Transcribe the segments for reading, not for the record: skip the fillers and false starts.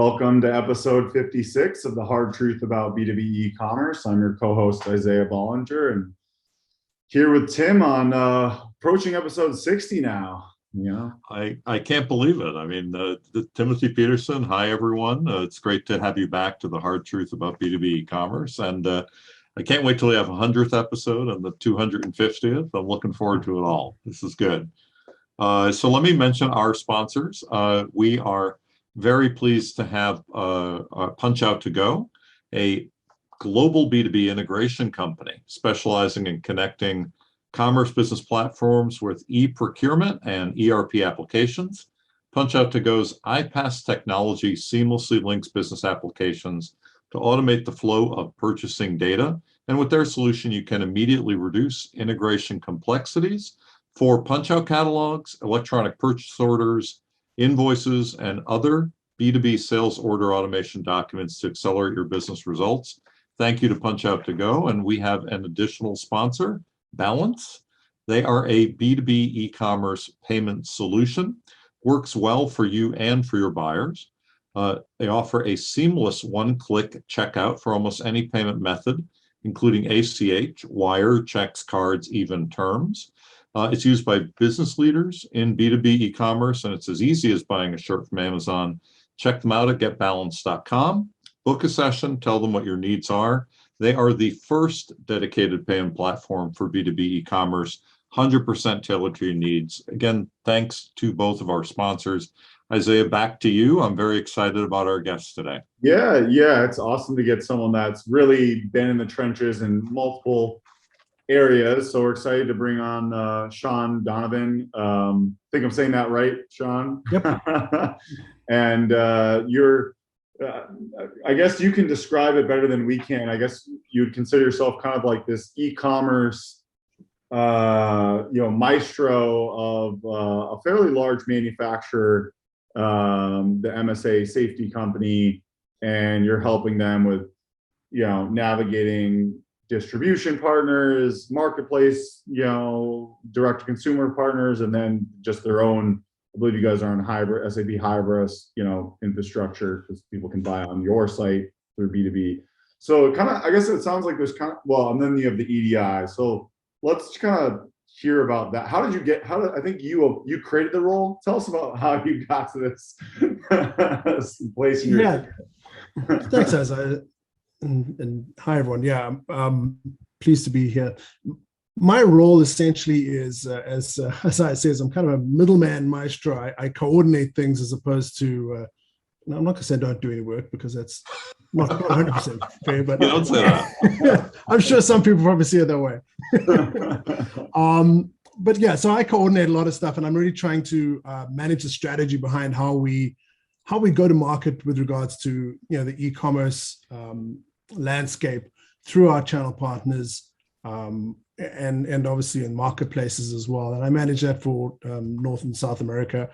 Welcome to episode 56 of the Hard Truth About B2B E-Commerce. I'm your co-host, Isaiah Bollinger, and here with Tim on approaching episode 60 now. Yeah, I can't believe it. I mean, Timothy Peterson, hi, everyone. It's great to have you back to the Hard Truth About B2B E-Commerce. And I can't wait till we have a 100th episode and the 250th. I'm looking forward to it all. This is good. So let me mention our sponsors. We are very pleased to have Punch Out To Go, a global B2B integration company specializing in connecting commerce business platforms with e-procurement and ERP applications. Punch Out To Go's iPaaS technology seamlessly links business applications to automate the flow of purchasing data. And with their solution, you can immediately reduce integration complexities for punch-out catalogs, electronic purchase orders, invoices, and other B2B sales order automation documents to accelerate your business results. Thank you to Punch Out To Go. And we have an additional sponsor, Balance. They are a B2B e-commerce payment solution. Works well for you and for your buyers. They offer a seamless one-click checkout for almost any payment method, including ACH, wire, checks, cards, even terms. It's used by business leaders in B2B e-commerce, and it's as easy as buying a shirt from Amazon. Check them out at getbalance.com. Book a session, tell them what your needs are. They are the first dedicated payment platform for B2B e-commerce, 100% tailored to your needs. Again, thanks to both of our sponsors. Isaiah, back to you. I'm very excited about our guest today. Yeah, it's awesome to get someone that's really been in the trenches in multiple areas. So we're excited to bring on Sean Donovan. I think I'm saying that right, Sean? Yep. And I guess you can describe it better than we can. I guess you'd consider yourself kind of like this e-commerce, maestro of a fairly large manufacturer, the MSA safety company, and you're helping them with, navigating distribution partners, marketplace, direct-to-consumer partners, and then just their own. I believe you guys are on hybrid, SAP Hybris, infrastructure, because people can buy on your site through B2B. So I guess it sounds like there's and then you have the EDI. So let's kind of hear about that. I think you created the role. Tell us about how you got to this place in your. Yeah. Thanks, Isaiah. And hi, everyone. Yeah, I'm pleased to be here. My role essentially is, as I says, I'm kind of a middleman maestro. I coordinate things as opposed to, I'm not going to say don't do any work because that's not 100% fair, but don't say that. I'm sure some people probably see it that way. But yeah, so I coordinate a lot of stuff, and I'm really trying to manage the strategy behind how we go to market with regards to the e-commerce landscape through our channel partners. And obviously in marketplaces as well. And I manage that for North and South America.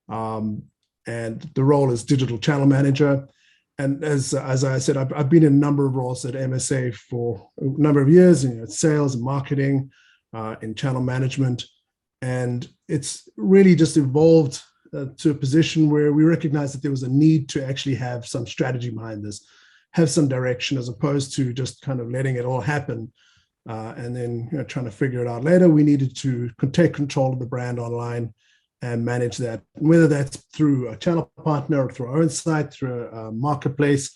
And the role is digital channel manager. And as I said, I've been in a number of roles at MSA for a number of years, sales and marketing, in channel management. And it's really just evolved to a position where we recognize that there was a need to actually have some strategy behind this, have some direction, as opposed to just kind of letting it all happen. And then trying to figure it out later. We needed to take control of the brand online and manage that, whether that's through a channel partner or through our own site, through a marketplace,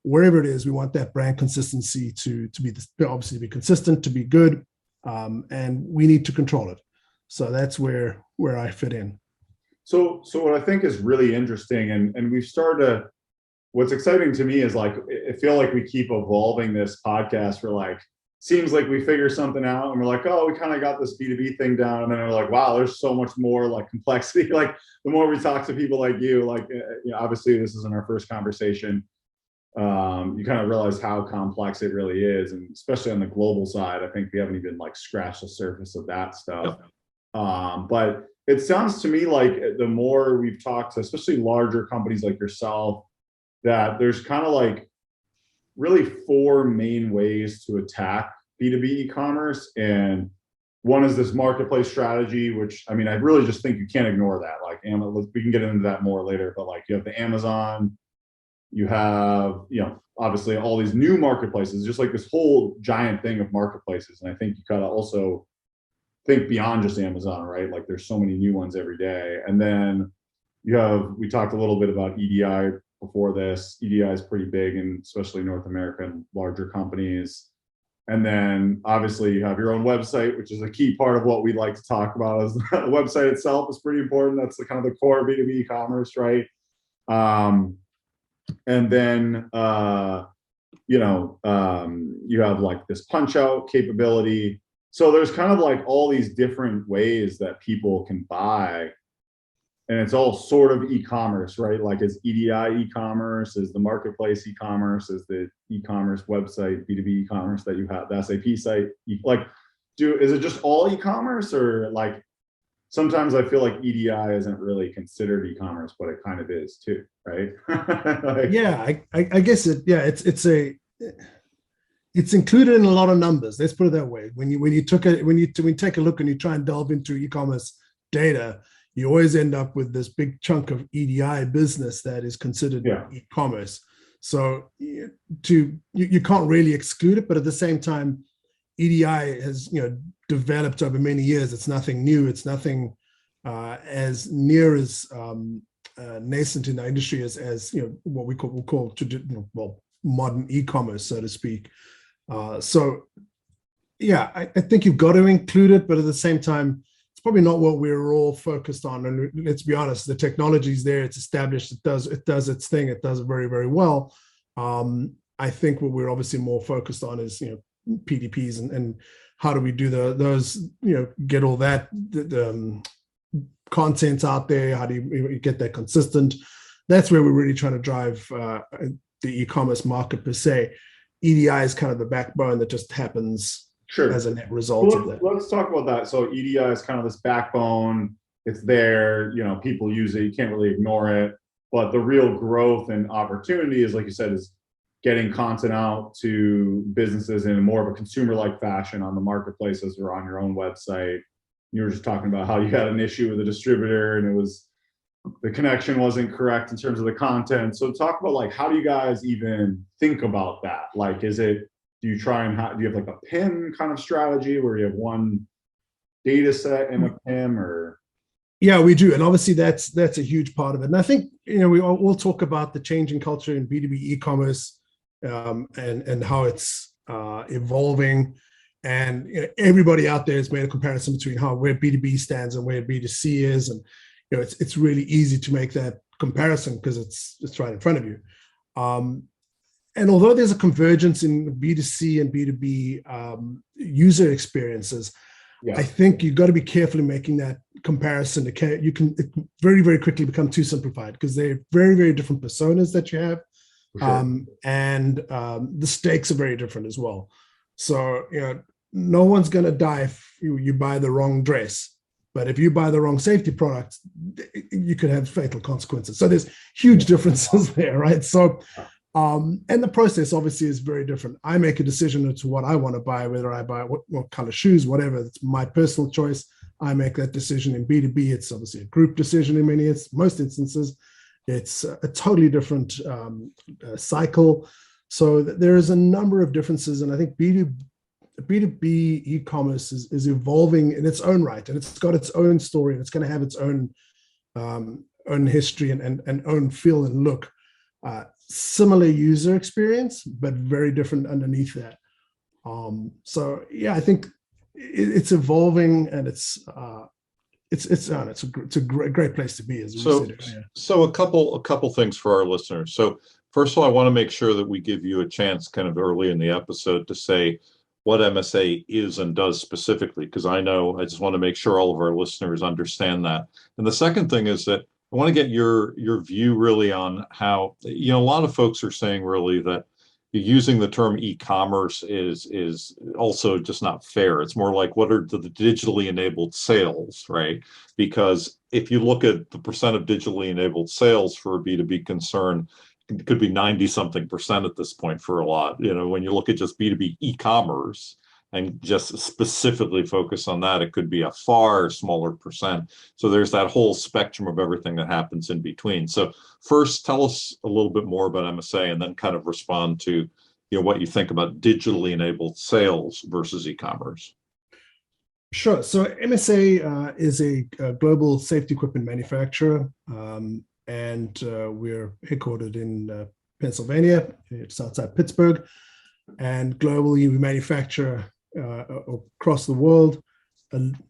wherever it is. We want that brand consistency to be obviously to be consistent, to be good, and we need to control it. So that's where I fit in. So what I think is really interesting, and we've started to. What's exciting to me is I feel like we keep evolving this podcast. Seems like we figure something out and we're like, oh, we kind of got this B2B thing down. And then we're like, wow, there's so much more complexity. The more we talk to people like you, obviously this isn't our first conversation. You kind of realize how complex it really is. And especially on the global side, I think we haven't even scratched the surface of that stuff. Yep. But it sounds to me like the more we've talked to, especially larger companies like yourself, that there's kind of really four main ways to attack B2B e-commerce. And one is this marketplace strategy, which, I really just think you can't ignore that. We can get into that more later, but you have the Amazon You have, obviously all these new marketplaces, just like this whole giant thing of marketplaces. And I think you gotta also think beyond just Amazon, right? Like there's so many new ones every day. And then we talked a little bit about EDI before this. EDI is pretty big, and especially North American larger companies. And then obviously you have your own website, which is a key part of what we like to talk about. Is the website itself is pretty important. That's the kind of the core of B2B commerce, right? And then you have like this punch out capability. So there's kind of like all these different ways that people can buy, and it's all sort of e-commerce, right? Like is EDI e-commerce, is the marketplace e-commerce, is the e-commerce website, B2B e-commerce that you have, the SAP site, is it just all e-commerce, or like sometimes I feel like EDI isn't really considered e-commerce, but it kind of is too, right? I guess it's included in a lot of numbers. Let's put it that way. When you take a look and you try and delve into e-commerce data, you always end up with this big chunk of EDI business that is considered e-commerce. So you can't really exclude it, but at the same time, EDI has developed over many years. It's nothing new. It's nothing as near as nascent in the industry as what we'll call modern e-commerce, so to speak. I think you've got to include it, but at the same time, it's probably not what we're all focused on. And let's be honest, the technology's there, it's established, it does its thing, it does it very, very well. I think what we're obviously more focused on is PDPs and how do we do those get all that the content out there, how do you get that consistent. That's where we're really trying to drive the e-commerce market per se. EDI is kind of the backbone that just happens as a net result of that. Let's talk about that. So EDI is kind of this backbone. It's there, people use it, you can't really ignore it. But the real growth and opportunity is, like you said, is getting content out to businesses in more of a consumer-like fashion on the marketplaces or on your own website. You were just talking about how you had an issue with a distributor and the connection wasn't correct in terms of the content. So talk about like, how do you guys even think about that? Like, do you have like a PIM kind of strategy where you have one data set in a PIM, or? Yeah, we do. And obviously that's a huge part of it. And I think, we'll talk about the changing culture in B2B e-commerce and how it's evolving. And everybody out there has made a comparison between where B2B stands and where B2C is. And it's really easy to make that comparison because it's right in front of you. And although there's a convergence in B2C and B2B user experiences, I think you've got to be careful in making that comparison. It very, very quickly become too simplified because they're very, very different personas that you have. And the stakes are very different as well. So, no one's going to die if you buy the wrong dress. But if you buy the wrong safety product, you could have fatal consequences. So there's huge differences there, right? So, and the process obviously is very different. I make a decision as to what I want to buy, whether I buy what color shoes, whatever. It's my personal choice. I make that decision. In B2B, it's obviously a group decision in most instances. It's a totally different cycle. So there is a number of differences. And I think B2B e-commerce is evolving in its own right, and it's got its own story, and it's going to have its own history and own feel and look. Similar user experience, but very different underneath that. I think it's evolving, and it's a great place to be. As we said earlier. So a couple things for our listeners. So first of all, I want to make sure that we give you a chance, kind of early in the episode, to say what MSA is and does specifically, because I just want to make sure all of our listeners understand that. And the second thing is that I want to get your view really on how, a lot of folks are saying really that using the term e-commerce is also just not fair. It's more like, what are the digitally enabled sales, right? Because if you look at the percent of digitally enabled sales for a B2B concern, it could be 90-something% at this point for a lot. When you look at just B2B e-commerce, and just specifically focus on that, it could be a far smaller percent. So there's that whole spectrum of everything that happens in between. So first, tell us a little bit more about MSA, and then kind of respond to what you think about digitally enabled sales versus e-commerce. Sure. So MSA is a global safety equipment manufacturer, and we're headquartered in Pennsylvania. It's outside Pittsburgh, and globally we manufacture across the world.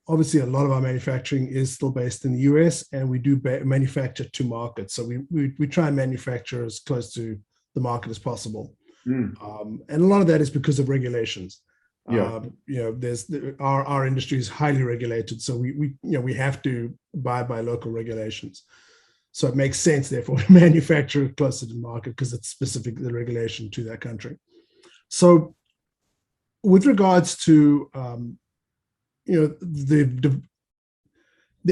Obviously, a lot of our manufacturing is still based in the US, and we do manufacture to market. So we try and manufacture as close to the market as possible. And a lot of that is because of regulations. Yeah. Our industry is highly regulated, so we have to abide by local regulations. So it makes sense, therefore, to manufacture closer to the market because it's specific the regulation to that country. So, with regards to the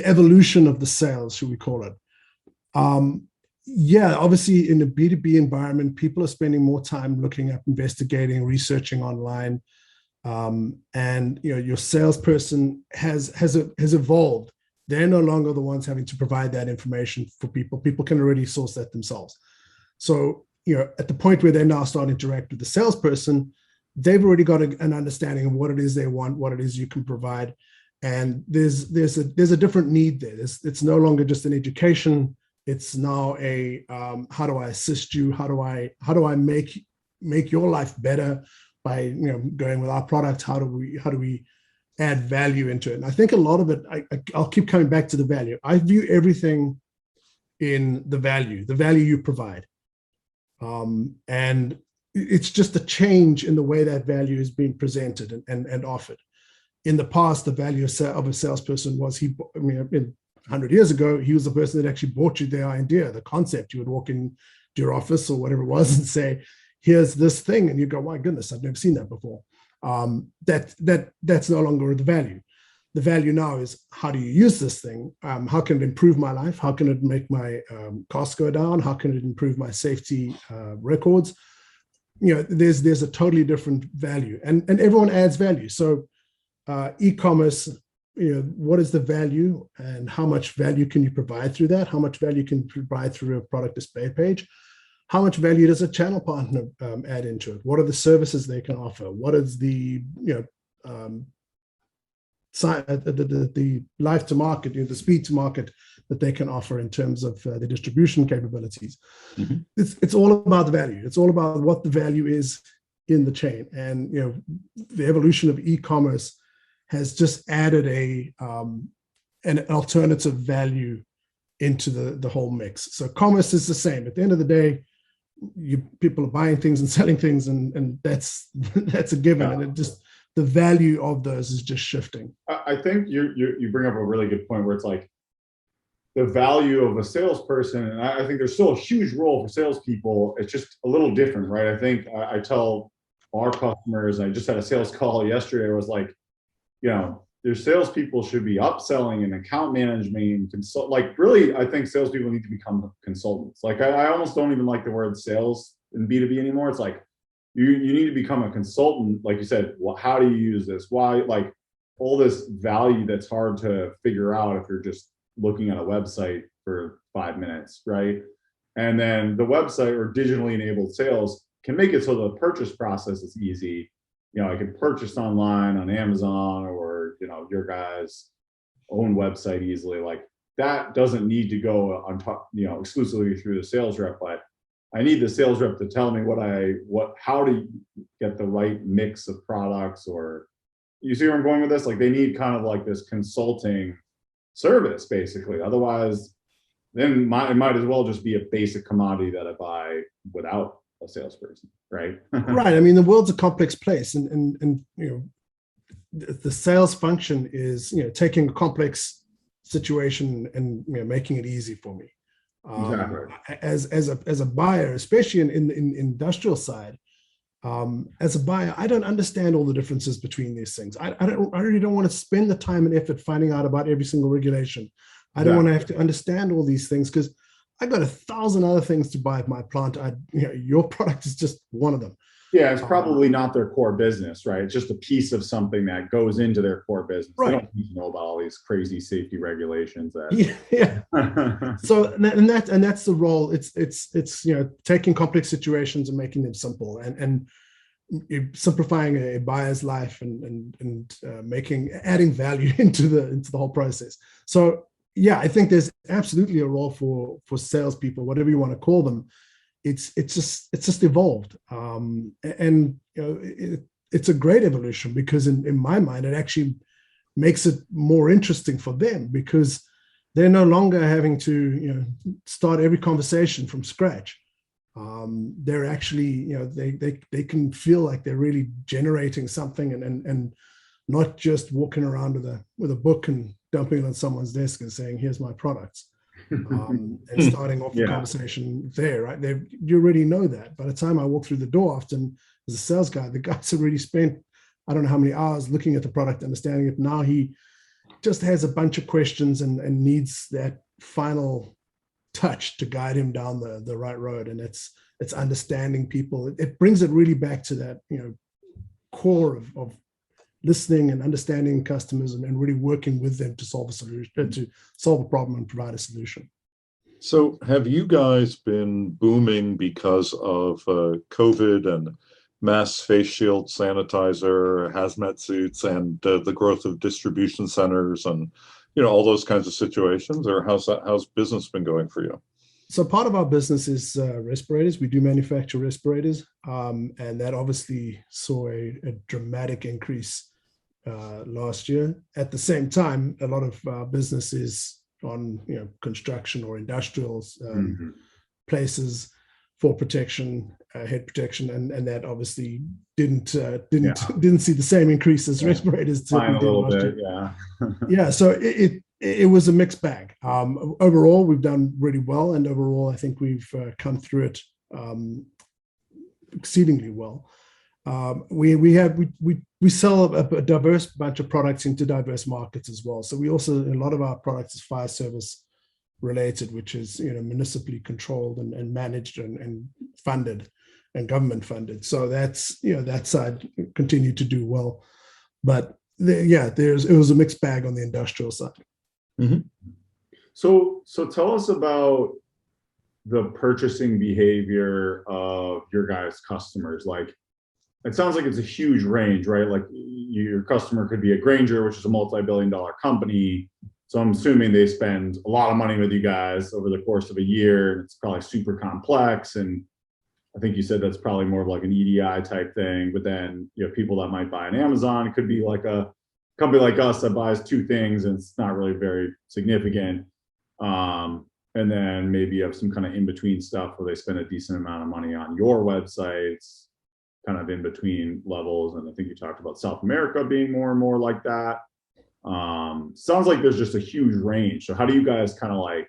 evolution of the sales, should we call it? Obviously, in a B2B environment, people are spending more time looking up, investigating, researching online. And your salesperson has evolved. They're no longer the ones having to provide that information for people. People can already source that themselves. So at the point where they now start to interact with the salesperson, they've already got an understanding of what it is they want, what it is you can provide, and there's a different need there. It's no longer just an education. It's now a how do I assist you? How do I make your life better by going with our product? How do we add value into it? And I think a lot of it, I'll keep coming back to the value. I view everything in the value you provide. And it's just a change in the way that value is being presented and offered. In the past, the value of a salesperson was 100 years ago, he was the person that actually bought you the idea, the concept. You would walk into your office or whatever it was and say, here's this thing. And you go, my goodness, I've never seen that before. That's no longer the value. The value now is, how do you use this thing? How can it improve my life? How can it make my costs go down? How can it improve my safety records? There's a totally different value, and everyone adds value. So e-commerce, what is the value, and how much value can you provide through that? How much value can you provide through a product display page? How much value does a channel partner add into it? What are the services they can offer? What is the life to market, the speed to market that they can offer in terms of the distribution capabilities? Mm-hmm. It's all about the value. It's all about what the value is in the chain. And the evolution of e-commerce has just added an alternative value into the whole mix. So commerce is the same. At the end of the day, people are buying things and selling things, and that's a given. And it just, the value of those is just shifting. I think you bring up a really good point where it's like the value of a salesperson, and I think there's still a huge role for salespeople. It's just a little different, right? I think I tell our customers, I just had a sales call yesterday, I was like, your salespeople should be upselling and account management and really, I think salespeople need to become consultants. Like I almost don't even like the word sales in B2B anymore. It's like you need to become a consultant. Like you said, well, how do you use this? Why? Like all this value that's hard to figure out if you're just looking at a website for 5 minutes, right? And then the website or digitally enabled sales can make it so the purchase process is easy. I can purchase online on Amazon or your guys' own website easily. Like that doesn't need to go on top, exclusively through the sales rep, but I need the sales rep to tell me how to get the right mix of products, or you see where I'm going with this? Like they need kind of like this consulting service basically. Otherwise, then it might as well just be a basic commodity that I buy without a salesperson, right? Right. I mean, the world's a complex place, and the sales function is taking a complex situation and making it easy for me. Exactly. As a buyer, especially in the industrial side, as a buyer, I don't understand all the differences between these things. I really don't want to spend the time and effort finding out about every single regulation. I don't want to have to understand all these things because I got 1,000 other things to buy at my plant. Your product is just one of them. Yeah, it's probably not their core business, right? It's just a piece of something that goes into their core business. Right. They don't need to know about all these crazy safety regulations. Yeah. So, and that's the role. It's taking complex situations and making them simple, and simplifying a buyer's life and adding value into the whole process. So yeah, I think there's absolutely a role for salespeople, whatever you want to call them. It's just evolved, and it's a great evolution, because in my mind it actually makes it more interesting for them, because they're no longer having to start every conversation from scratch. They're actually they can feel like they're really generating something, and not just walking around with a book and dumping it on someone's desk and saying, here's my products, and starting off the conversation there, right? You already know that. By the time I walk through the door, often as a sales guy, the guy's already spent, I don't know how many hours looking at the product, understanding it. Now he just has a bunch of questions and needs that final touch to guide him down the right road. And it's understanding people. It brings it really back to that, core of listening and understanding customers, and really working with them to solve a solution, to solve a problem and provide a solution. So have you guys been booming because of COVID and mass face shield sanitizer, hazmat suits, and the growth of distribution centers and all those kinds of situations? Or how's business been going for you? So part of our business is respirators. We do manufacture respirators, and that obviously saw a dramatic increase last year. At the same time, a lot of business is on construction or industrials places for protection, head protection, and that obviously didn't see the same increase as respirators did last year. Yeah, so it was a mixed bag. Overall, we've done really well, and overall, I think we've come through it exceedingly well. We sell a diverse bunch of products into diverse markets as well. So we also, a lot of our products is fire service related, which is municipally controlled and managed and funded and government funded. So that's that side continued to do well, but it was a mixed bag on the industrial side. Mm-hmm. So tell us about the purchasing behavior of your guys' customers. Like, it sounds like it's a huge range, right? Like, your customer could be a Grainger, which is a multi-billion-dollar company. So I'm assuming they spend a lot of money with you guys over the course of a year. It's probably super complex. And I think you said that's probably more of like an EDI type thing. But then you have people that might buy on Amazon. It could be like a company like us that buys two things and it's not really very significant. And then maybe you have some kind of in-between stuff where they spend a decent amount of money on your websites, kind of in between levels. And I think you talked about South America being more and more like that. Sounds like there's just a huge range. So how do you guys kind of like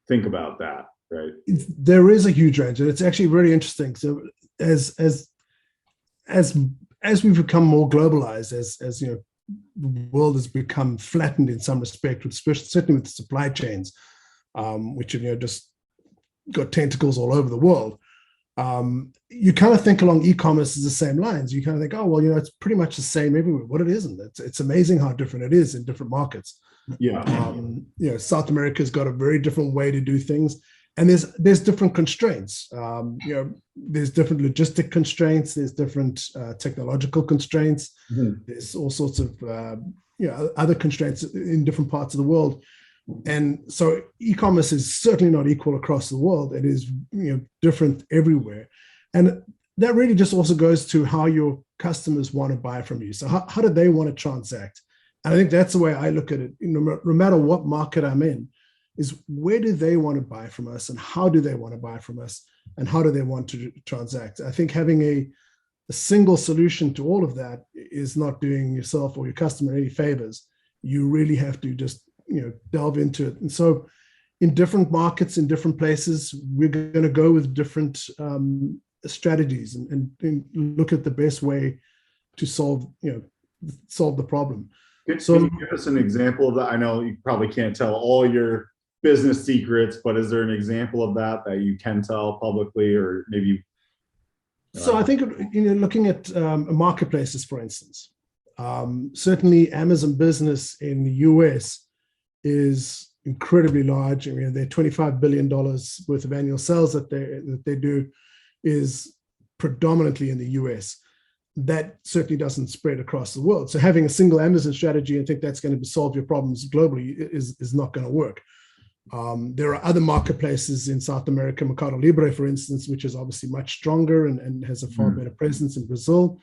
think about that, right? There is a huge range, and it's actually really interesting. So as we've become more globalized, as the world has become flattened in some respect, certainly with the supply chains, which have just got tentacles all over the world. You kind of think along e-commerce is the same lines. You kind of think, oh, well, it's pretty much the same everywhere. What it isn't. It's amazing how different it is in different markets. Yeah. South America's got a very different way to do things, and there's different constraints. There's different logistic constraints. There's different technological constraints. Mm-hmm. There's all sorts of other constraints in different parts of the world. And so e-commerce is certainly not equal across the world. It is different everywhere. And that really just also goes to how your customers want to buy from you. So how do they want to transact? And I think that's the way I look at it. No matter what market I'm in, is where do they want to buy from us, and how do they want to buy from us, and how do they want to transact? I think having a single solution to all of that is not doing yourself or your customer any favors. You really have to just delve into it. And so in different markets, in different places, we're going to go with different strategies and look at the best way to solve the problem. Can you give us an example of that? I know you probably can't tell all your business secrets, but is there an example of that you can tell publicly, or maybe So I think, looking at marketplaces, for instance, certainly Amazon business in the US is incredibly large. I mean, their $25 billion worth of annual sales that they do is predominantly in the US. That certainly doesn't spread across the world. So having a single Amazon strategy and think that's going to solve your problems globally is not going to work. There are other marketplaces in South America, Mercado Libre, for instance, which is obviously much stronger and has a far better presence in Brazil.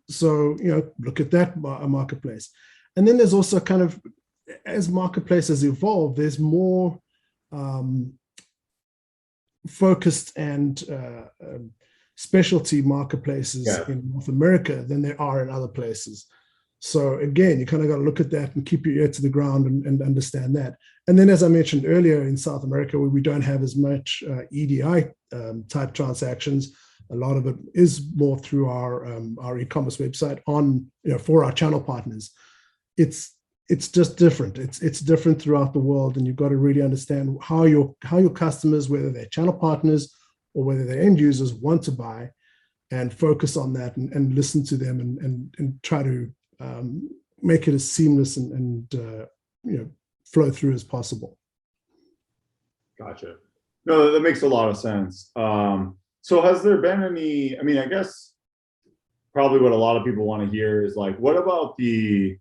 So, look at that marketplace. And then there's also kind of, as marketplaces evolve, there's more focused and specialty marketplaces in North America than there are in other places. So again, you kind of got to look at that and keep your ear to the ground and understand that. And then, as I mentioned earlier, in South America, where we don't have as much EDI type transactions, a lot of it is more through our e-commerce website for our channel partners. It's just different. It's different throughout the world, and you've got to really understand how your customers, whether they're channel partners or whether they're end users, want to buy, and focus on that and listen to them and try to make it as seamless and flow through as possible. Gotcha. No, that makes a lot of sense. So has there been any, I mean, I guess probably what a lot of people want to hear is like, what about the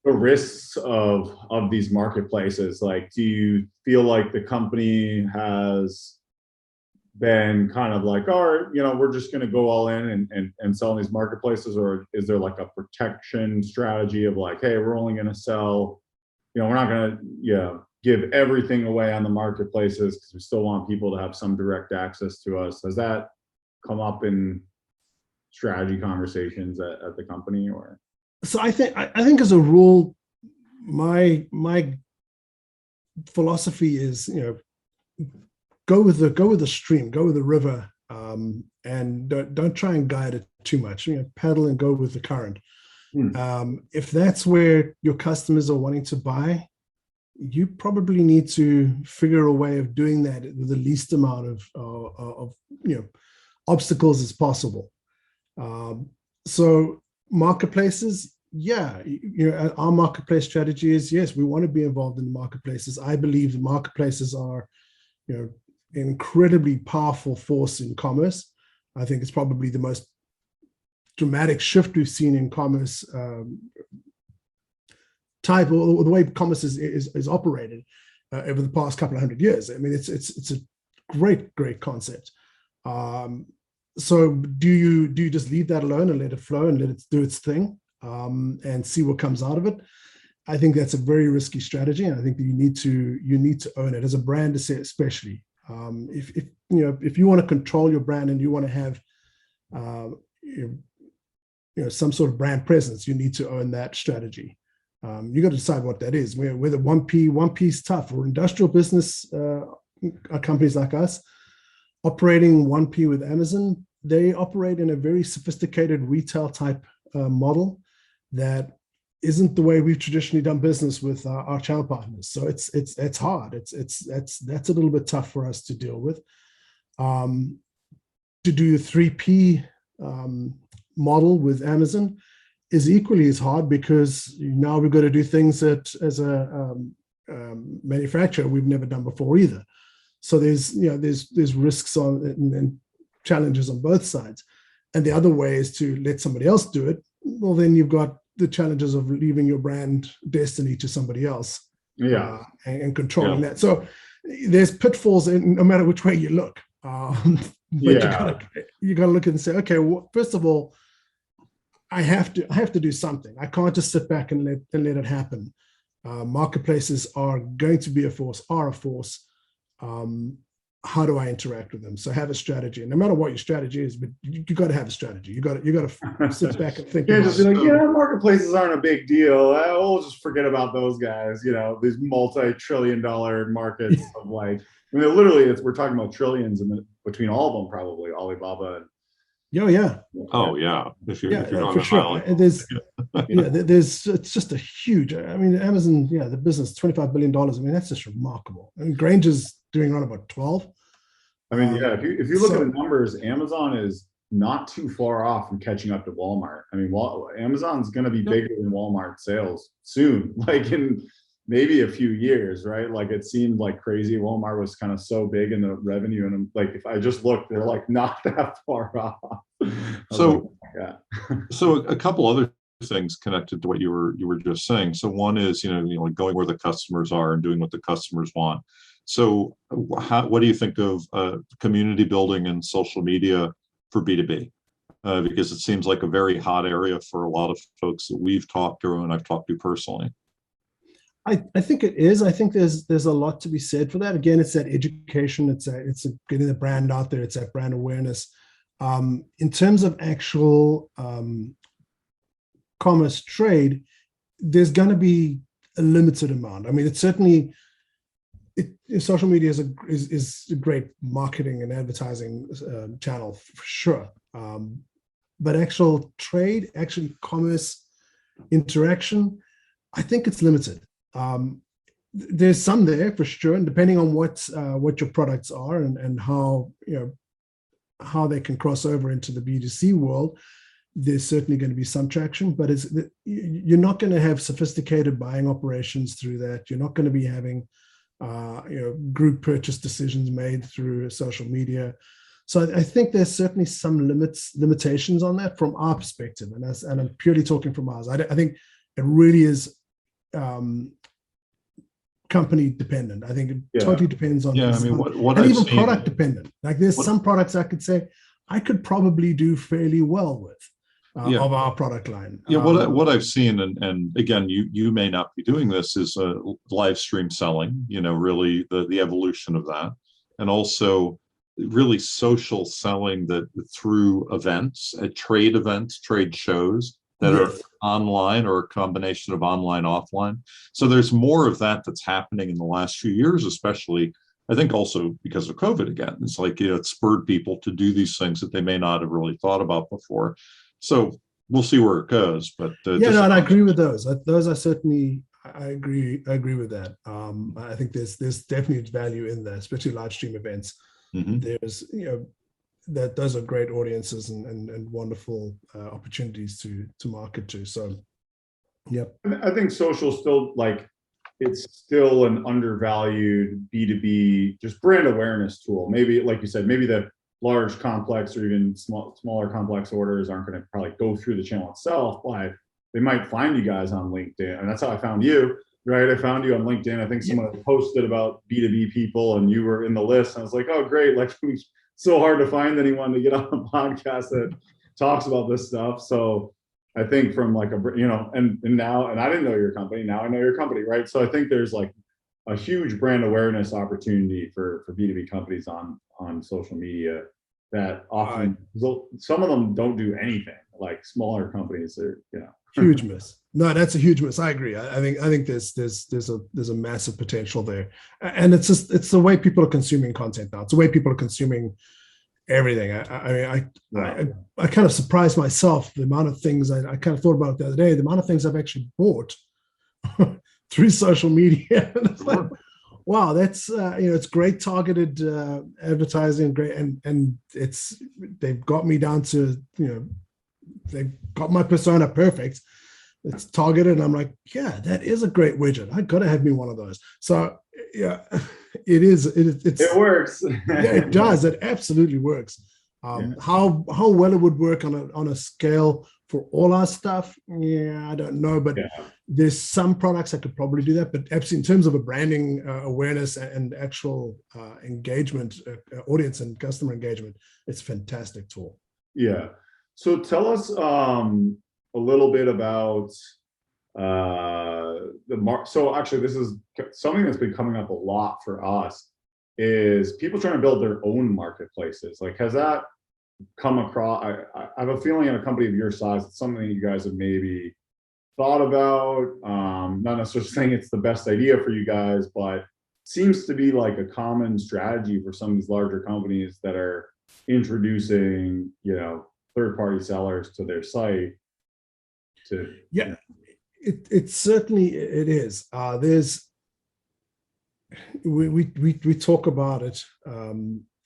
risks of these marketplaces? Like, do you feel like the company has been kind of like, all right, we're just going to go all in and sell in these marketplaces? Or is there like a protection strategy of like, hey, we're only going to sell, we're not going to give everything away on the marketplaces because we still want people to have some direct access to us? Has that come up in strategy conversations at the company? Or so I think as a rule, my philosophy is, go with the stream, go with the river, and don't try and guide it too much. Paddle and go with the current. If that's where your customers are wanting to buy, you probably need to figure a way of doing that with the least amount of obstacles as possible. So marketplaces, our marketplace strategy is, yes, we want to be involved in the marketplaces. I believe the marketplaces are, an incredibly powerful force in commerce. I think it's probably the most dramatic shift we've seen in commerce type, or the way commerce is operated over the past couple of 100 years. I mean, it's a great concept. So do you just leave that alone and let it flow and let it do its thing, and see what comes out of it? I think that's a very risky strategy, and I think that you need to own it as a brand, especially. If you want to control your brand and you want to have some sort of brand presence, you need to own that strategy. You got to decide what that is. Whether 1P is tough, or industrial business companies like us operating 1P with Amazon, they operate in a very sophisticated retail type model that isn't the way we've traditionally done business with our channel partners. So it's hard. That's a little bit tough for us to deal with. To do a 3P model with Amazon is equally as hard, because now we've got to do things that as a manufacturer we've never done before either. So there's risks and challenges on both sides. And the other way is to let somebody else do it. Well, then you've got the challenges of leaving your brand destiny to somebody else, and controlling that. So there's pitfalls in no matter which way you look. But you gotta look and say, okay, well, first of all, I have to do something. I can't just sit back and let it happen. Marketplaces are going to be a force. How do I interact with them? So have a strategy, and no matter what your strategy is, but you got to have a strategy. You got to sit back and think. Just be like, marketplaces aren't a big deal. We'll just forget about those guys. These multi-trillion-dollar markets of like, I mean, literally, we're talking about trillions between all of them, probably Alibaba. And, If you're going for sure. And it's just a huge. I mean, Amazon, the business, $25 billion. I mean, that's just remarkable. I mean, Granger's doing around about 12. I mean, yeah, if you look at So the numbers, Amazon is not too far off from catching up to Walmart. I mean, Amazon's going to be bigger than Walmart sales soon, like in maybe a few years, right? Like it seemed like crazy. Walmart was kind of so big in the revenue, and like if I just looked, they're like not that far off. So, yeah. So a couple other things connected to what you were just saying. So one is, like going where the customers are and doing what the customers want. So what do you think of community building and social media for B2B? Because it seems like a very hot area for a lot of folks that we've talked to and I've talked to personally. I think it is. I think there's a lot to be said for that. Again, it's that education. It's getting the brand out there. It's that brand awareness. In terms of actual commerce trade, there's going to be a limited amount. I mean, it's certainly social media is a great marketing and advertising channel for sure. But actual trade, actually commerce interaction, I think it's limited. There's some there for sure, and depending on what your products are and how how they can cross over into the B2C world, there's certainly going to be some traction. But you're not going to have sophisticated buying operations through that. You're not going to be having group purchase decisions made through social media. So I think there's certainly some limitations on that from our perspective, and I'm purely talking from ours. I think it really is company dependent. I think it totally depends on. Yeah, I mean, what and I've even seen, product dependent. Like there's some products I could say I could probably do fairly well with of our product line. Yeah, what I've seen, and again, you may not be doing this, is live stream selling. Really the evolution of that, and also really social selling that through events, trade events, trade shows that are online or a combination of online, offline. So there's more of that that's happening in the last few years, especially, I think also because of COVID again. It's like, it spurred people to do these things that they may not have really thought about before. So we'll see where it goes. But and I agree with those. Those are certainly, I agree with that. I think there's definitely value in that, especially live stream events. Mm-hmm. There's, that those are great audiences and wonderful opportunities to market to. So, yeah. I think social still, like, it's still an undervalued B2B, just brand awareness tool. Maybe, like you said, maybe the large complex or even smaller complex orders aren't going to probably go through the channel itself, but they might find you guys on LinkedIn. And that's how I found you, right? I found you on LinkedIn. I think someone posted about B2B people and you were in the list. And I was like, oh, great. Like, it's so hard to find anyone to get on a podcast that talks about this stuff. So I think from like and now, and I didn't know your company, now I know your company, right? So I think there's like a huge brand awareness opportunity for B2B companies on social media that often, some of them don't do anything, like smaller companies are, Huge miss. No, that's a huge miss. I agree. I think there's a massive potential there, and it's the way people are consuming content now. It's the way people are consuming everything. I kind of surprised myself the amount of things I kind of thought about it the other day. The amount of things I've actually bought through social media. It's like, wow, that's it's great targeted advertising, great, and they've got me down to they've got my persona perfect. It's targeted, and I'm like, yeah, that is a great widget. I gotta have me one of those. So yeah, it works. Yeah, it does. It absolutely works. How well it would work on a scale for all our stuff, I don't know, but there's some products that could probably do that. But absolutely, in terms of a branding awareness and actual engagement, audience and customer engagement, it's a fantastic tool. Yeah. So tell us a little bit about so actually this is something that's been coming up a lot for us, is people trying to build their own marketplaces. Like, has that come across? I have a feeling in a company of your size, it's something you guys have maybe thought about, not necessarily saying it's the best idea for you guys, but seems to be like a common strategy for some of these larger companies that are introducing, third-party sellers to their site. It certainly is. There's we talk about it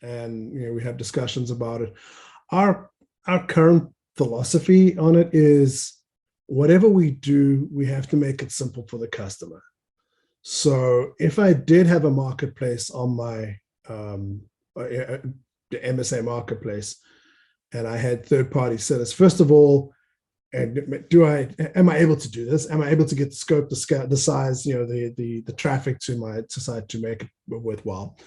and we have discussions about it. Our current philosophy on it is whatever we do, we have to make it simple for the customer. So if I did have a marketplace on my the MSA marketplace, and I had third-party sellers, first of all, and am I able to do this? Am I able to get the scope, the size, the traffic to my site to make it worthwhile?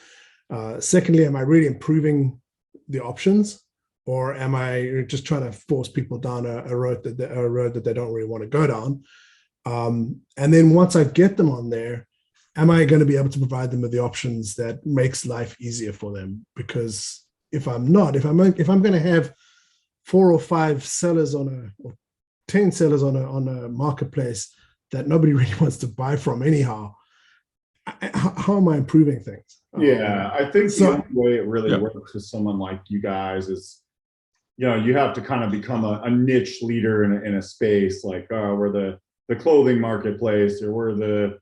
Secondly, am I really improving the options, or am I just trying to force people down a road that they don't really want to go down? And then once I get them on there, am I going to be able to provide them with the options that makes life easier for them? Because if I'm not, if I'm going to have 4 or 5 sellers or 10 sellers on a marketplace that nobody really wants to buy from anyhow, how am I improving things? Yeah, I think the only way it really works with someone like you guys is, you have to kind of become a niche leader in a space, like we're the clothing marketplace, or we're the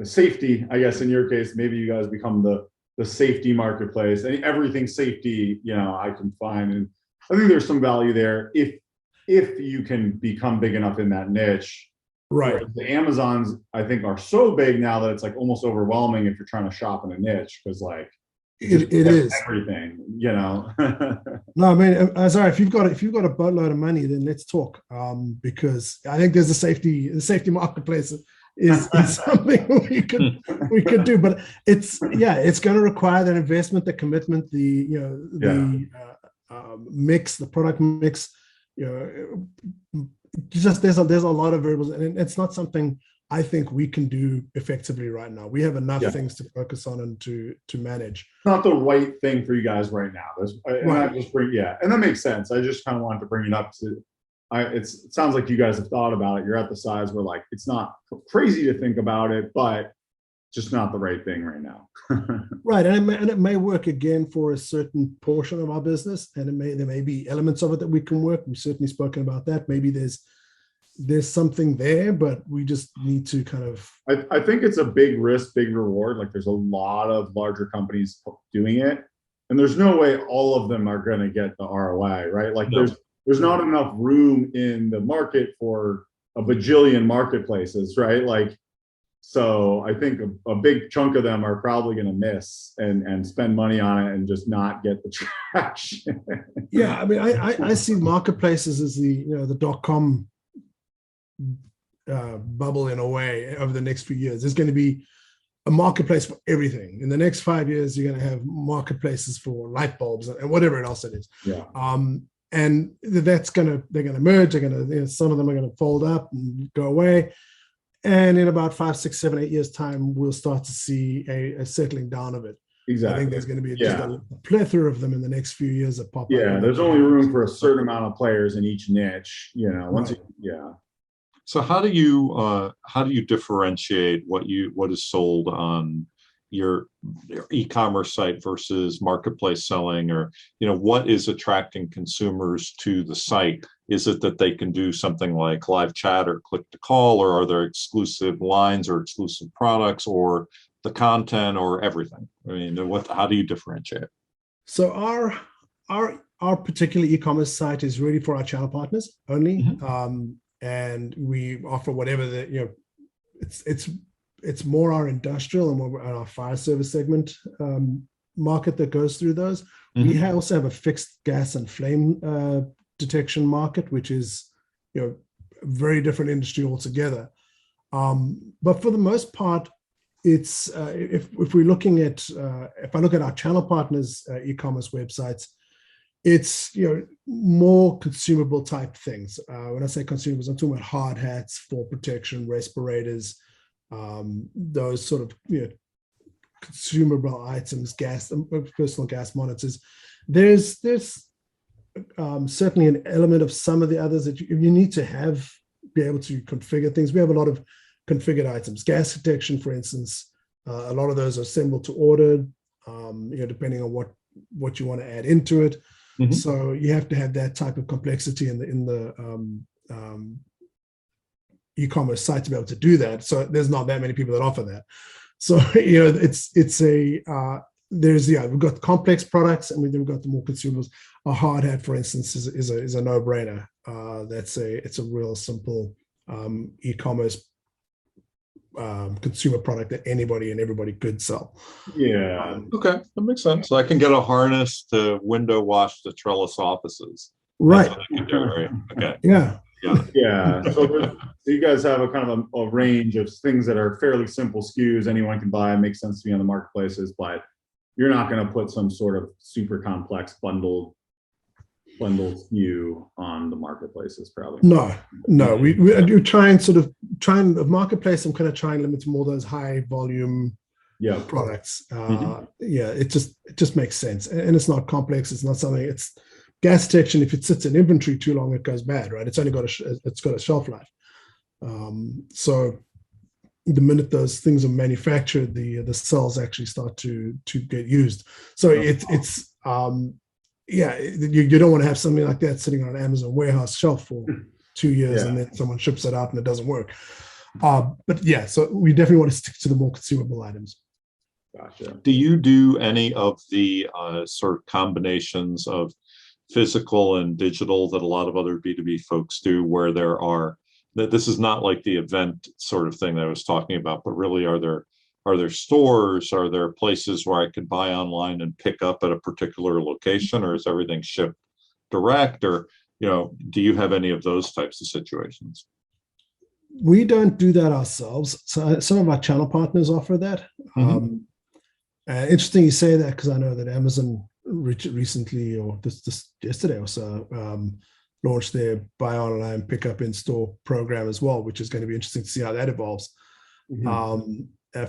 safety. I guess in your case, maybe you guys become the safety marketplace, and everything safety, I can find. And I think there's some value there if you can become big enough in that niche. Right. The Amazons, I think, are so big now that it's like almost overwhelming if you're trying to shop in a niche, because like it is everything, No, I mean, sorry, if you've got a boatload of money, then let's talk. Because I think there's the safety marketplace is something we could do, but it's going to require that investment, the commitment, the mix, the product mix. Just there's a lot of variables, and it's not something I think we can do effectively right now. We have enough things to focus on and to manage. It's not the right thing for you guys right now. And that makes sense. I just kind of wanted to bring it up it sounds like you guys have thought about it. You're at the size where like it's not crazy to think about it, but just not the right thing right now. Right, and it may work again for a certain portion of our business, and there may be elements of it that we can work. We've certainly spoken about that. Maybe there's something there, but we just need to kind of. I think it's a big risk, big reward. Like there's a lot of larger companies doing it, and there's no way all of them are going to get the ROI, right? Like there's not enough room in the market for a bajillion marketplaces, right? Like, so I think a big chunk of them are probably going to miss and spend money on it and just not get the traction. Yeah, I mean, I see marketplaces as the .com bubble in a way over the next few years. There's going to be a marketplace for everything. In the next 5 years, you're going to have marketplaces for light bulbs and whatever else it is. Yeah. And they're going to merge. Some of them are going to fold up and go away. And in about 5, 6, 7, 8 years time, we'll start to see a settling down of it. Exactly. I think there's going to be just a plethora of them in the next few years that pop up. Yeah, there's only room for a certain amount of players in each niche. So how do you differentiate what is sold on your e-commerce site versus marketplace selling, or what is attracting consumers to the site? Is it that they can do something like live chat or click to call, or are there exclusive lines or exclusive products, or the content, or everything? I mean, how do you differentiate? So our particular e-commerce site is really for our channel partners only. Mm-hmm. And we offer whatever it's more our industrial and more our fire service segment market that goes through those. Mm-hmm. We also have a fixed gas and flame detection market, which is a very different industry altogether. But for the most part, it's if we're looking at if I look at our channel partners e-commerce websites, it's more consumable type things. When I say consumables, I'm talking about hard hats, fall protection, respirators, those sort of consumable items, personal gas monitors. There's certainly an element of some of the others that you need to be able to configure things. We have a lot of configured items, gas detection, for instance. A lot of those are assembled to order, depending on what you want to add into it. Mm-hmm. So you have to have that type of complexity in the e-commerce site to be able to do that. So there's not that many people that offer that. So we've got complex products, and we've got the more consumables. A hard hat, for instance, is a no-brainer. It's a real simple e-commerce consumer product that anybody and everybody could sell. Yeah. Okay, that makes sense. So I can get a harness to window wash the Trellis offices. Right. That's what I can do, right? Okay. Yeah. Yeah. So you guys have a kind of a range of things that are fairly simple SKUs anyone can buy, makes sense to be on the marketplaces, but you're not going to put some sort of super complex bundle SKU on the marketplaces, probably. No. We do try and marketplace. I'm kind of trying to limit to more those high volume products. It just makes sense, and it's not complex. It's not something. It's gas detection. If it sits in inventory too long, it goes bad, right? It's only got a shelf life. So the minute those things are manufactured, the cells actually start to get used. So you don't want to have something like that sitting on an Amazon warehouse shelf for 2 years and then someone ships it out and it doesn't work. So we definitely want to stick to the more consumable items. Gotcha. Do you do any of the sort of combinations of physical and digital that a lot of other B2B folks do, where this is not like the event sort of thing that I was talking about, but really are there stores, are there places where I could buy online and pick up at a particular location, or is everything shipped direct, or, do you have any of those types of situations? We don't do that ourselves. So some of our channel partners offer that. Interesting you say that, because I know that Amazon recently, or just yesterday or so, launched their buy online, pick up in store program as well, which is going to be interesting to see how that evolves.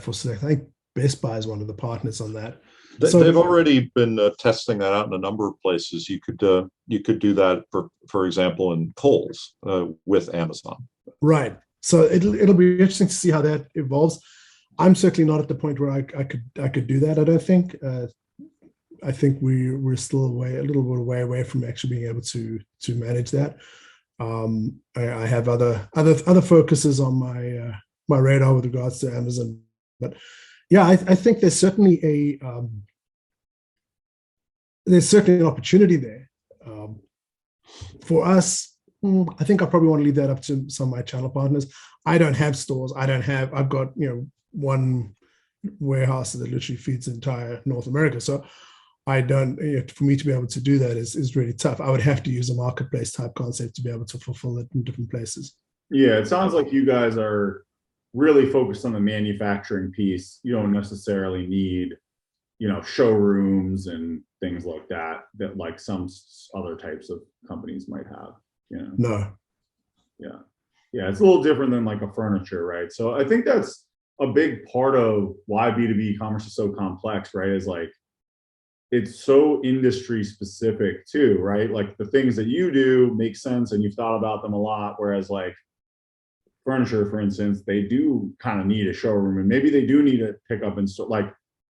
For Select, I think Best Buy is one of the partners on that. They've already been testing that out in a number of places. You could do that, for example, in Kohl's with Amazon. Right. So it'll be interesting to see how that evolves. I'm certainly not at the point where I could do that. I don't think. I think we're still a little bit away from actually being able to manage that. I have other focuses on my radar with regards to Amazon, but I think there's certainly an opportunity there for us. I think I probably want to leave that up to some of my channel partners. I don't have stores. I've got one warehouse that literally feeds the entire North America. So I don't, for me to be able to do that is really tough. I would have to use a marketplace type concept to be able to fulfill it in different places. Yeah, it sounds like you guys are really focused on the manufacturing piece. You don't necessarily need, showrooms and things like that like some other types of companies might have. No. Yeah, it's a little different than like a furniture, right? So I think that's a big part of why B2B commerce is so complex, right? Is like, it's so industry specific too, right? Like the things that you do make sense and you've thought about them a lot. Whereas like furniture, for instance, they do kind of need a showroom, and maybe they do need to pick up and store. Like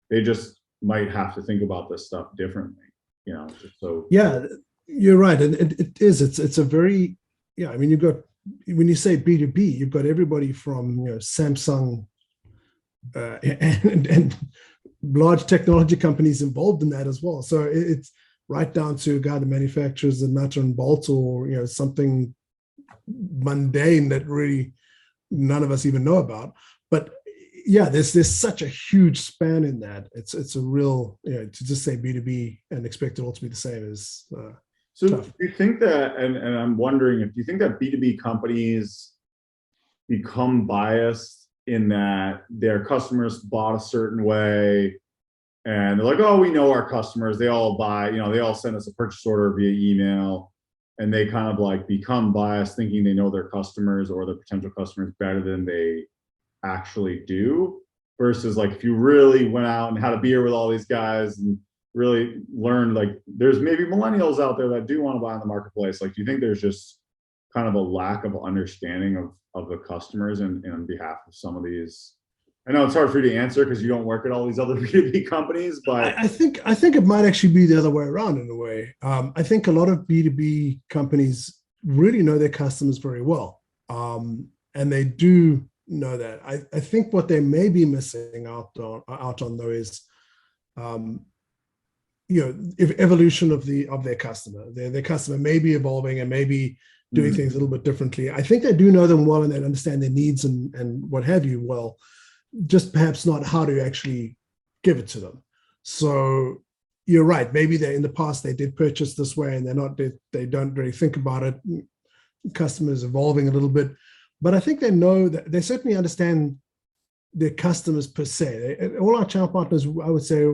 they just might have to think about this stuff differently, So you're right, and it is. It's a very I mean, you've got, when you say B2B, you've got everybody from Samsung and large technology companies involved in that as well. So it's right down to a guy that manufactures a nut and bolt, or something mundane that really none of us even know about. But there's such a huge span in that. It's a real, to just say B2B and expect it all to be the same is so tough. Do you think that, and I'm wondering, do you think that B2B companies become biased in that their customers bought a certain way and they're like, oh, we know our customers, they all buy, they all send us a purchase order via email, and they kind of like become biased thinking they know their customers or their potential customers better than they actually do, versus like if you really went out and had a beer with all these guys and really learned, like there's maybe millennials out there that do want to buy on the marketplace. Like, do you think there's just kind of a lack of understanding of the customers and on behalf of some of these? I know it's hard for you to answer because you don't work at all these other B2B companies, but I think it might actually be the other way around in a way. I think a lot of B2B companies really know their customers very well, and they do know that. I think what they may be missing out on though is evolution of their customer. Their customer may be evolving and maybe doing things a little bit differently. I think they do know them well and they understand their needs and what have you well, just perhaps not how to actually give it to them. So you're right. Maybe in the past they did purchase this way and they don't really think about it. Customers evolving a little bit, but I think they know that they certainly understand their customers per se. All our channel partners, I would say,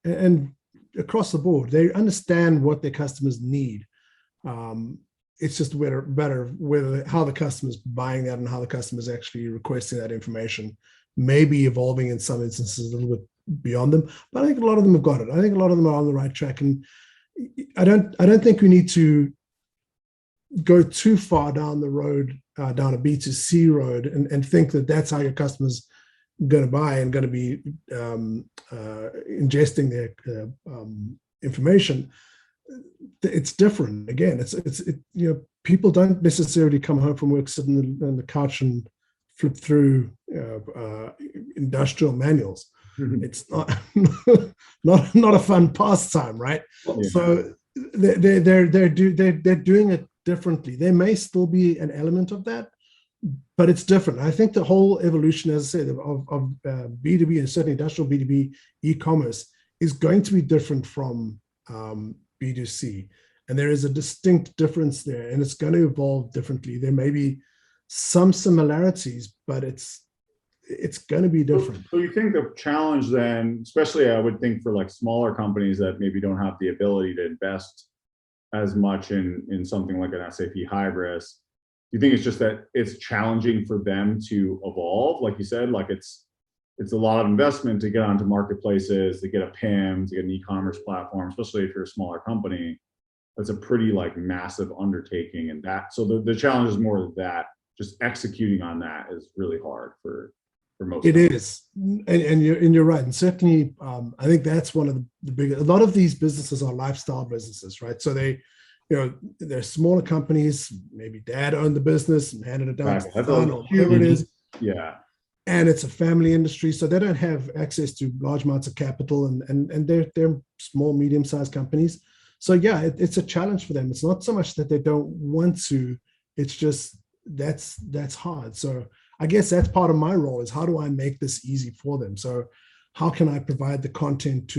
and across the board, they understand what their customers need. It's just whether how the customer's buying that and how the customer's actually requesting that information may be evolving in some instances a little bit beyond them. But I think a lot of them have got it. I think a lot of them are on the right track, and I don't think we need to go too far down the road, down a B2C road, and think that that's how your customer's going to buy and going to be ingesting their information. It's different. Again, people don't necessarily come home from work, sit on the couch and flip through industrial manuals. It's not a fun pastime, right? Yeah. So they're doing it differently. There may still be an element of that, but it's different. I think the whole evolution, as I said, of B2B and certainly industrial B2B e-commerce is going to be different from B2C. And there is a distinct difference there, and it's going to evolve differently. There may be some similarities, but it's going to be different. So you think the challenge then, especially I would think for like smaller companies that maybe don't have the ability to invest as much in something like an SAP Hybris, do you think it's just that it's challenging for them to evolve? Like you said, like it's a lot of investment to get onto marketplaces, to get a PIM, to get an e-commerce platform, especially if you're a smaller company. That's a pretty like massive undertaking, and that, so the challenge is more that just executing on that is really hard for most. It is, and you're right, and certainly I think that's one of the biggest. A lot of these businesses are lifestyle businesses, right? So they're smaller companies. Maybe dad owned the business and handed it down to the son or whoever it is. Yeah. And it's a family industry, so they don't have access to large amounts of capital, and they're small, medium-sized companies. So yeah, it's a challenge for them. It's not so much that they don't want to; it's just that's hard. So I guess that's part of my role, is how do I make this easy for them? So how can I provide the content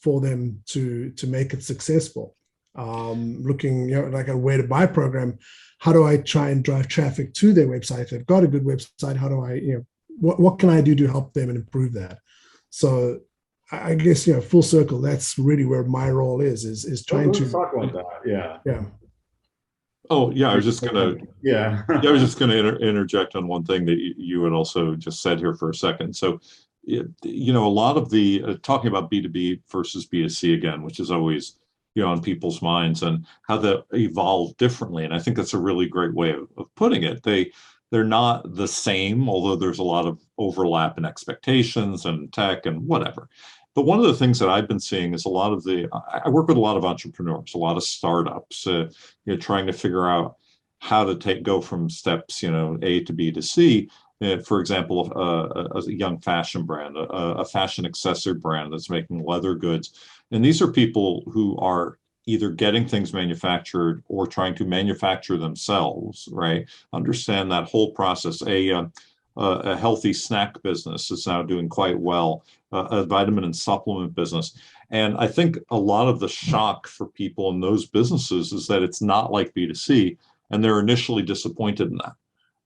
for them to make it successful? Looking like a where to buy program. How do I try and drive traffic to their website? If they've got a good website, how do I what can I do to help them and improve that? So I guess, full circle, that's really where my role is trying to talk about that. Yeah. Oh yeah, I was just gonna interject on one thing that you had also just said here for a second. So a lot of the talking about B2B versus B2C again, which is always on people's minds, and how they evolve differently. And I think that's a really great way of putting it. They're not the same, although there's a lot of overlap in expectations and tech and whatever. But one of the things that I've been seeing is I work with a lot of entrepreneurs, a lot of startups, trying to figure out how to go from steps, A to B to C. For example, a young fashion brand, a fashion accessory brand that's making leather goods. And these are people who are either getting things manufactured or trying to manufacture themselves, right? Understand that whole process. A healthy snack business is now doing quite well, a vitamin and supplement business. And I think a lot of the shock for people in those businesses is that it's not like B2C, and they're initially disappointed in that,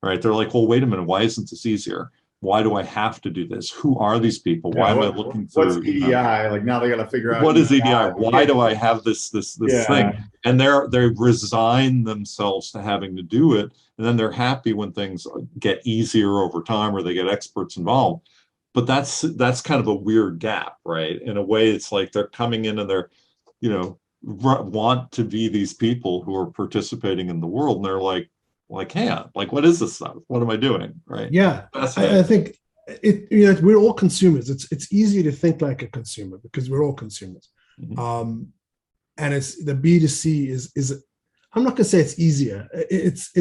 right? They're like, well, wait a minute, why isn't this easier? Why do I have to do this? Who are these people? Why am I looking through? What's EDI? Like now they got to figure out what is EDI. Why do I have this thing? And they resign themselves to having to do it, and then they're happy when things get easier over time or they get experts involved. But that's kind of a weird gap, right? In a way, it's like they're coming in and they're, want to be these people who are participating in the world, and they're like, hey, what is this stuff? What am I doing? Right. Yeah. I think we're all consumers. It's easy to think like a consumer because we're all consumers. Mm-hmm. And it's the B2C is I'm not gonna say it's easier. It's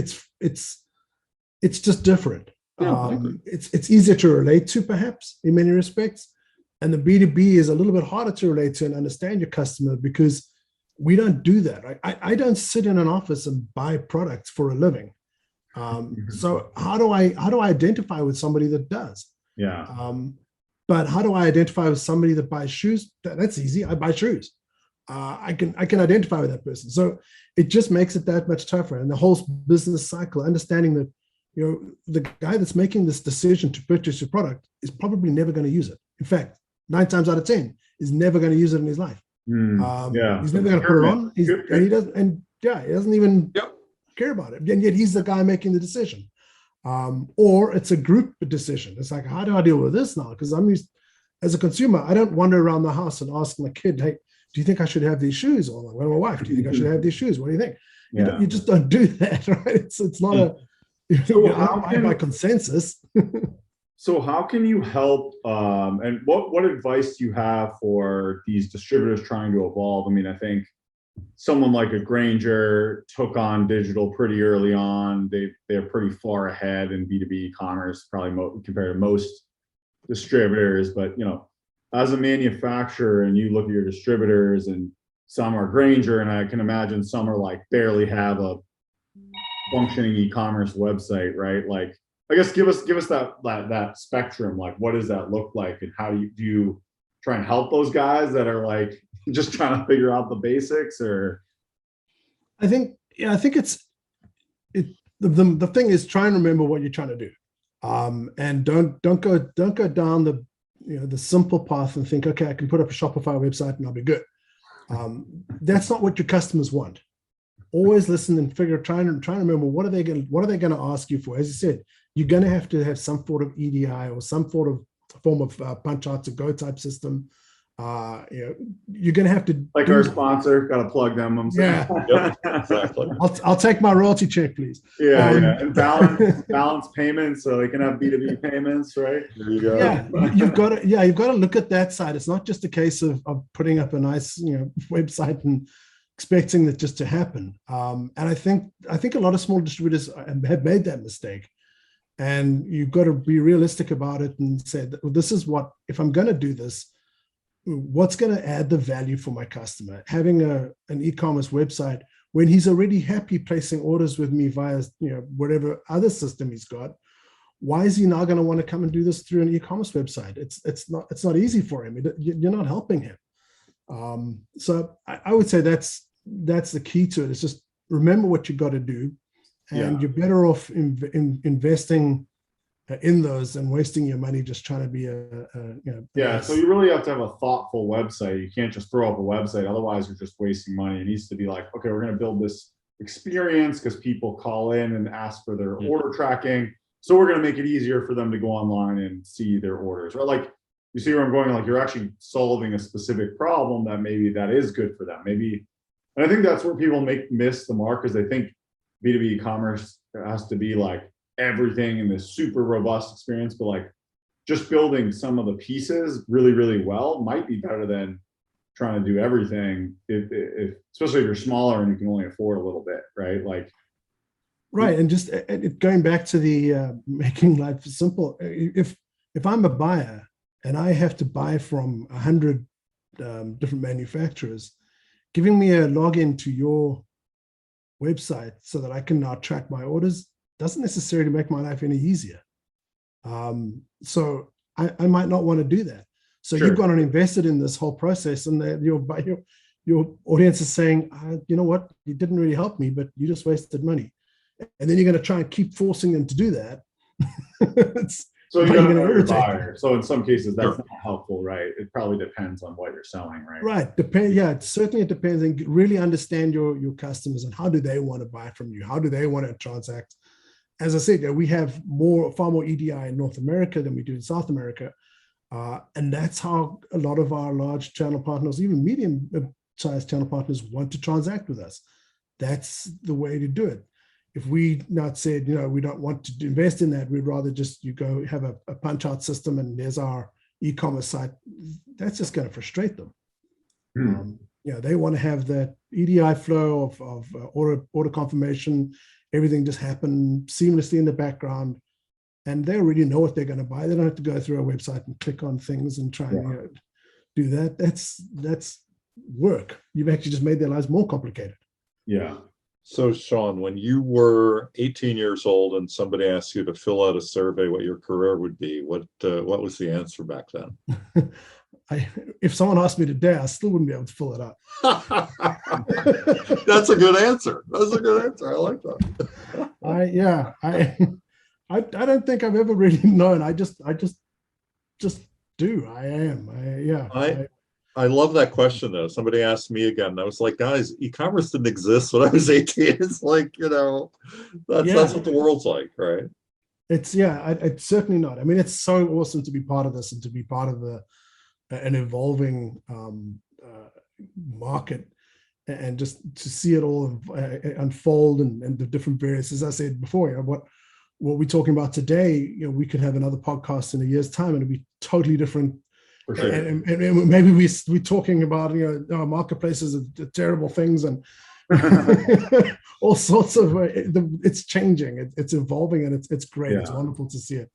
just different. Yeah, it's easier to relate to, perhaps, in many respects. And the B2B is a little bit harder to relate to and understand your customer because we don't do that. Right? I don't sit in an office and buy products for a living. So how do I identify with somebody that does? Yeah. But how do I identify with somebody that buys shoes? That's easy. I buy shoes. I can identify with that person. So it just makes it that much tougher. And the whole business cycle, understanding that, the guy that's making this decision to purchase your product is probably never going to use it. In fact, 9 times out of 10 is never going to use it in his life. He's never going to put it on. He doesn't even care about it. And yet he's the guy making the decision. Or it's a group decision. It's like, how do I deal with this now? Because I'm used, as a consumer, I don't wander around the house and ask my kid, hey, do you think I should have these shoes? Or my wife, do you think I should have these shoes? What do you think? You just don't do that, right? It's not a by consensus. So how can you help? And what advice do you have for these distributors trying to evolve? I mean, I think someone like a Grainger took on digital pretty early on. They're pretty far ahead in B2B commerce, probably compared to most distributors. But as a manufacturer, and you look at your distributors, and some are Grainger, and I can imagine some are like barely have a functioning e-commerce website, right? Like, I guess give us that spectrum. Like, what does that look like, and how do you try and help those guys that are like just trying to figure out the basics? Or I think the thing is, try and remember what you're trying to do, and don't go down the simple path and think, okay, I can put up a Shopify website and I'll be good. That's not what your customers want. Always listen and try and remember, what are they going to ask you for? As you said, you're going to have some sort of EDI or some form of punch out to go type system. You're going to have to, like our sponsor, got to plug them. I'm saying. Exactly. I'll take my royalty check, please. And balance payments, so they can have B2B payments, right? There you go. You've got to look at that side. It's not just a case of putting up a nice website and expecting that just to happen. And I think a lot of small distributors have made that mistake. And you've got to be realistic about it and say, this is what, if I'm going to do this, what's going to add the value for my customer? Having an e-commerce website when he's already happy placing orders with me via whatever other system he's got, why is he now going to want to come and do this through an e-commerce website? It's not easy for him. You're not helping him. So I would say that's the key to it. It's just remember what you got to do, and you're better off investing in those than wasting your money just trying to be So you really have to have a thoughtful website. You can't just throw up a website, otherwise you're just wasting money. It needs to be like, okay, we're going to build this experience because people call in and ask for their order tracking, so we're going to make it easier for them to go online and see their orders, right? Like, you see where I'm going? Like, you're actually solving a specific problem that maybe that is good for them. Maybe, and I think that's where people miss the mark, because they think B2B commerce has to be like everything in this super robust experience, but like just building some of the pieces really, really well might be better than trying to do everything, if especially if you're smaller and you can only afford a little bit, right? Like, right. And just going back to the making life simple, if I'm a buyer and I have to buy from 100 different manufacturers, giving me a login to your website so that I can now track my orders doesn't necessarily make my life any easier. So I might not want to do that. So you've gone and invested in this whole process, and your audience is saying, you know what, you didn't really help me, but you just wasted money. And then you're going to try and keep forcing them to do that. So you're going to know your buyer. So in some cases, that's not helpful, right? It probably depends on what you're selling, right? Right. It certainly depends, and really understand your customers and how do they want to buy from you? How do they want to transact? As I said, we have far more EDI in North America than we do in South America. And that's how a lot of our large channel partners, even medium-sized channel partners, want to transact with us. That's the way to do it. If we not said, we don't want to invest in that, we'd rather just you go have a punch-out system and there's our e-commerce site, that's just going to frustrate them. They want to have that EDI flow of order confirmation, everything just happen seamlessly in the background. and they already know what they're going to buy. They don't have to go through our website and click on things and try and do that. That's work. You've actually just made their lives more complicated. Yeah. So Sean, when you were 18 years old and somebody asked you to fill out a survey what your career would be, what was the answer back then? If someone asked me today, I still wouldn't be able to fill it out. That's a good answer. That's a good answer. I like that. I don't think I've ever really known. I just do. I am. I love that question though. Somebody asked me again, and I was like, guys, e-commerce didn't exist when I was 18. It's like, that's what the world's like, right? It's certainly not. I mean, it's so awesome to be part of this and to be part of an evolving market, and just to see it all unfold and the different various, as I said before, what we're talking about today, we could have another podcast in a year's time and it'd be totally different. For sure. And maybe we're talking about our marketplaces are terrible things and all sorts of it's changing, it's evolving, and it's great. It's wonderful to see it.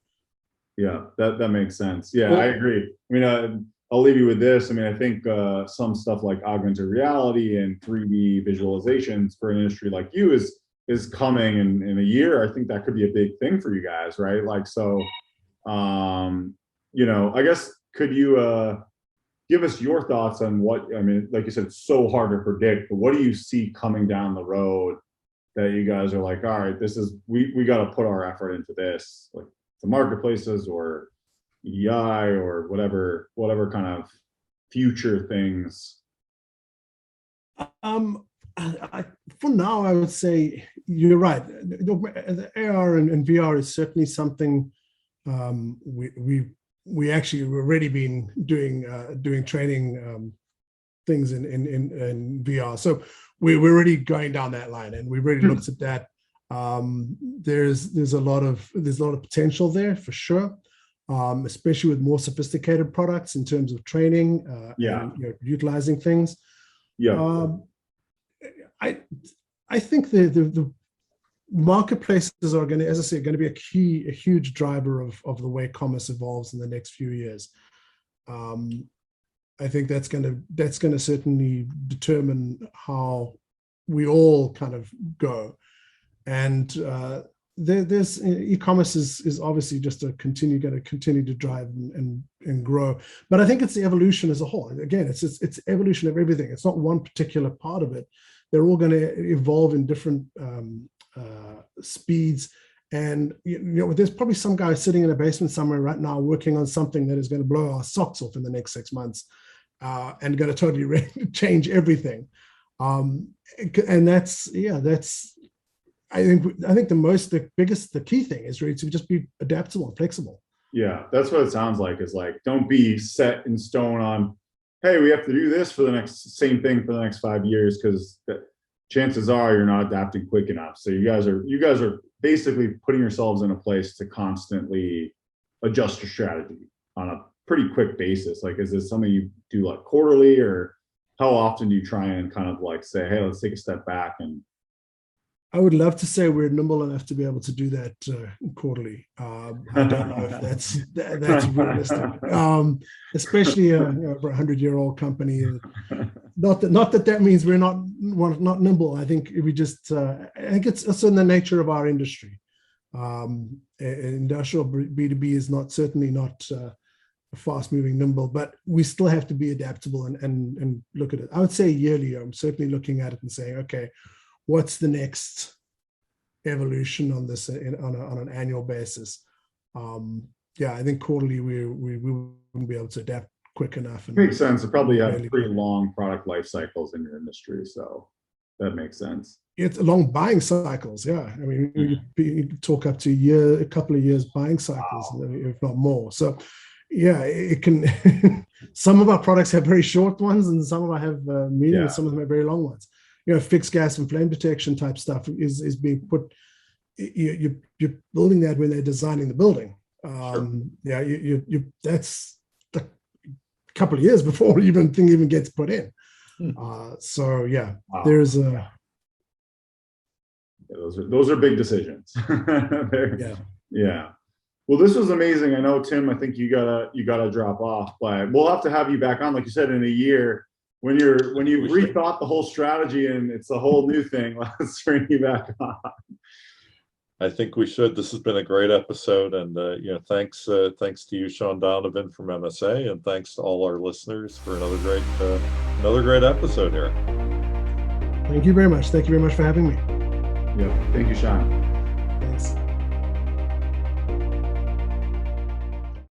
Yeah, that makes sense. Yeah, I agree. I mean, I'll leave you with this. I mean, I think some stuff like augmented reality and 3D visualizations for an industry like you is coming in a year. I think that could be a big thing for you guys, right? Like, so, I guess, could you give us your thoughts on what, I mean, like you said, it's so hard to predict, but what do you see coming down the road that you guys are like, all right, this is, we got to put our effort into this, like the marketplaces or EDI or whatever kind of future things? For now, I would say you're right. The AR and VR is certainly something we actually already been doing training things in VR. So we're already going down that line, and we've already looked at that. There's a lot of potential there for sure, especially with more sophisticated products in terms of training, and, utilizing things. Yeah. I think the marketplaces are going to, as I said, going to be a huge driver of the way commerce evolves in the next few years. I think that's going to certainly determine how we all kind of go. And there's e-commerce is obviously just going to continue to drive and grow. But I think it's the evolution as a whole. Again, it's evolution of everything. It's not one particular part of it. They're all going to evolve in different speeds. And there's probably some guy sitting in a basement somewhere right now working on something that is going to blow our socks off in the next 6 months, and going to totally change everything. And that's I think the key thing is really to just be adaptable and flexible. Yeah, that's what it sounds like, is like, don't be set in stone on, hey, we have to do this for the same thing for the next 5 years, because chances are you're not adapting quick enough. So you guys are basically putting yourselves in a place to constantly adjust your strategy on a pretty quick basis. Like, is this something you do like quarterly, or how often do you try and kind of like say, hey, let's take a step back? And I would love to say we're nimble enough to be able to do that quarterly. I don't know if that's realistic, especially over a 100-year-old company. Not that means we're not nimble. I think we just I think it's also in the nature of our industry. Industrial B2B is certainly not fast-moving, nimble, but we still have to be adaptable and look at it. I would say yearly. I'm certainly looking at it and saying, okay, what's the next evolution on this on an annual basis? I think quarterly we wouldn't be able to adapt quick enough. And makes sense. It probably have pretty long product life cycles in your industry, so that makes sense. It's long buying cycles. Yeah, I mean, you talk up to a couple of years buying cycles, if not more. So yeah, it can. Some of our products have very short ones, and some of them have medium, and some of them have very long ones. Fixed gas and flame detection type stuff is being put. You're building that when they're designing the building. Sure. That's a couple of years before thing even gets put in. So yeah, wow. There's a. Those are big decisions. Yeah. Well, this was amazing. I know, Tim, I think you gotta drop off, but we'll have to have you back on, like you said, in a year when you've rethought the whole strategy and it's a whole new thing. Let's bring you back on. I think we should. This has been a great episode, and thanks to you, Sean Donovan from MSA, and thanks to all our listeners for another great episode here. Thank you very much. Thank you very much for having me. Yeah, thank you, Sean.